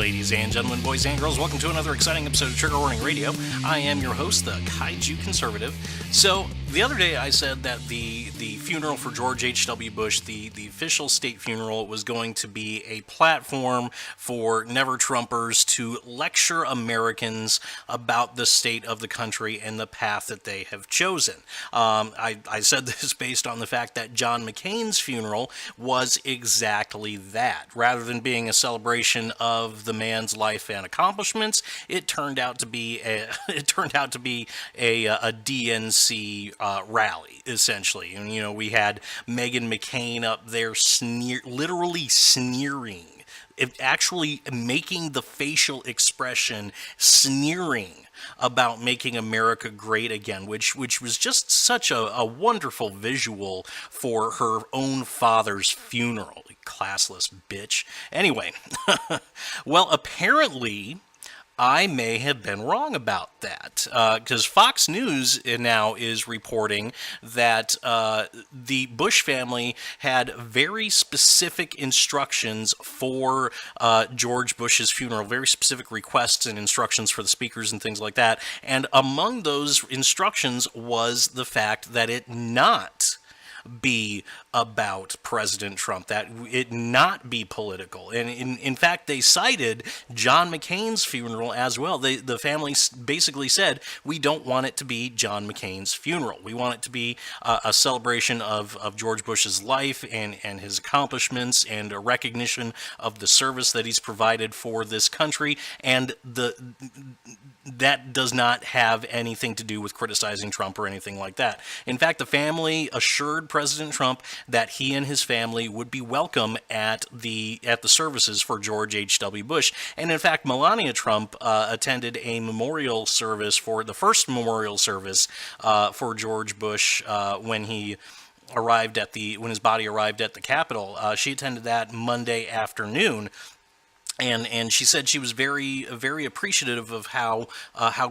Ladies and gentlemen, boys and girls, welcome to another exciting episode of Trigger Warning Radio. I am your host, the Kaiju Conservative. So, the other day I said that the funeral for George H.W. Bush, the official state funeral, was going to be a platform for NeverTrumpers to lecture Americans about the state of the country and the path that they have chosen. I said this based on the fact that John McCain's funeral was exactly that. Rather than being a celebration of the man's life and accomplishments, it turned out to be a DNC rally, essentially. And, you know, we had Meghan McCain up there literally sneering, actually making the facial expression sneering about making America great again, which was just such a wonderful visual for her own father's funeral. Classless bitch. Anyway, well, apparently I may have been wrong about that, because Fox News now is reporting that the Bush family had very specific instructions for George Bush's funeral, very specific requests and instructions for the speakers and things like that, and among those instructions was the fact that it not be about President Trump, that it not be political. And in fact, they cited John McCain's funeral as well. The family basically said, we don't want it to be John McCain's funeral. We want it to be a celebration of George Bush's life and his accomplishments and a recognition of the service that he's provided for this country. And that does not have anything to do with criticizing Trump or anything like that. In fact, the family assured President Trump that he and his family would be welcome at the services for George H.W. Bush. And in fact, Melania Trump attended a memorial service for the first memorial service for George Bush when his body arrived at the Capitol. She attended that Monday afternoon. And she said she was very, very appreciative of how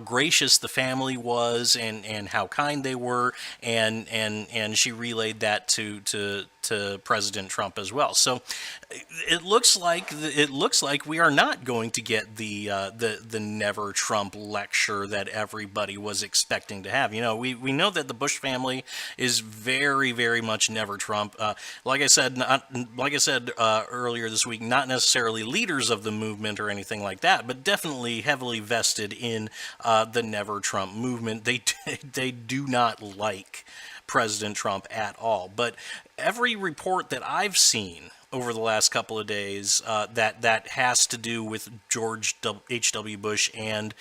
gracious the family was and how kind they were, and she relayed that to President Trump as well. So it looks like we are not going to get the Never Trump lecture that everybody was expecting to have. You know, we know that the Bush family is very, very much Never Trump. Like I said earlier this week, not necessarily leaders of the movement or anything like that, but definitely heavily vested in the Never Trump movement. They do not like President Trump at all. But every report that I've seen over the last couple of days that has to do with George H.W. Bush and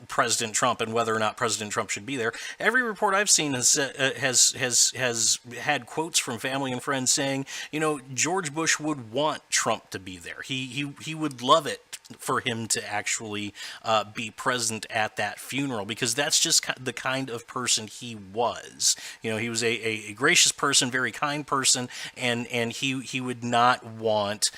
President Trump and whether or not President Trump should be there. Every report I've seen has had quotes from family and friends saying, you know, George Bush would want Trump to be there. He would love it for him to actually be present at that funeral, because that's just the kind of person he was. You know, he was a gracious person, very kind person, and he would not want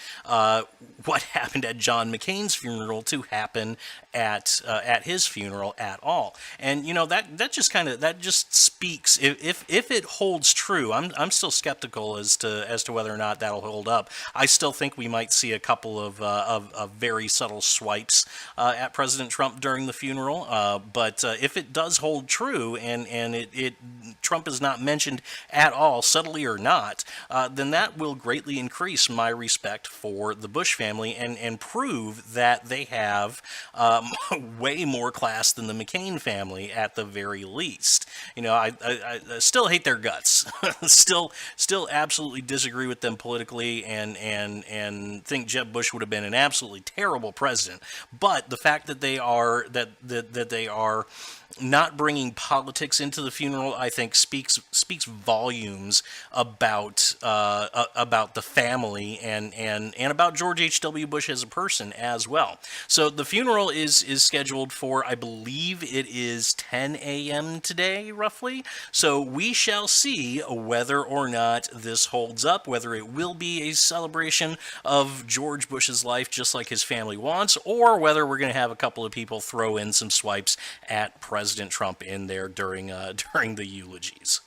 what happened at John McCain's funeral to happen at his funeral at all. And you know, that just speaks, if it holds true. I'm still skeptical as to whether or not that'll hold up. I still think we might see a couple of very subtle swipes at President Trump during the funeral. But if it does hold true and Trump is not mentioned at all, subtly or not, then that will greatly increase my respect for the Bush family and prove that they have way more class than the McCain family at the very least. You know, I still hate their guts. still absolutely disagree with them politically and think Jeb Bush would have been an absolutely terrible president. But the fact that they are not bringing politics into the funeral, I think speaks volumes about the family and about George H.W. Bush as a person as well. So the funeral is scheduled for, I believe it is 10 a.m. today, roughly. So we shall see whether or not this holds up, whether it will be a celebration of George Bush's life just like his family wants, or whether we're going to have a couple of people throw in some swipes at President Trump in there during the eulogies.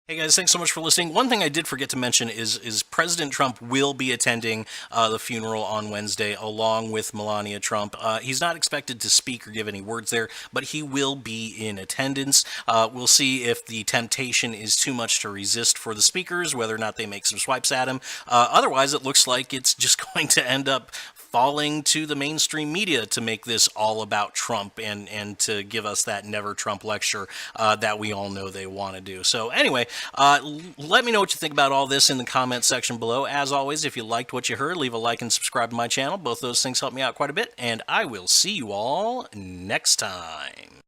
Hey guys, thanks so much for listening. One thing I did forget to mention is President Trump will be attending the funeral on Wednesday along with Melania Trump. He's not expected to speak or give any words there, but he will be in attendance. We'll see if the temptation is too much to resist for the speakers, whether or not they make some swipes at him. Otherwise, it looks like it's just going to end up falling to the mainstream media to make this all about Trump and to give us that Never Trump lecture that we all know they want to do. So anyway, let me know what you think about all this in the comments section below. As always, if you liked what you heard, leave a like and subscribe to my channel. Both those things help me out quite a bit, and I will see you all next time.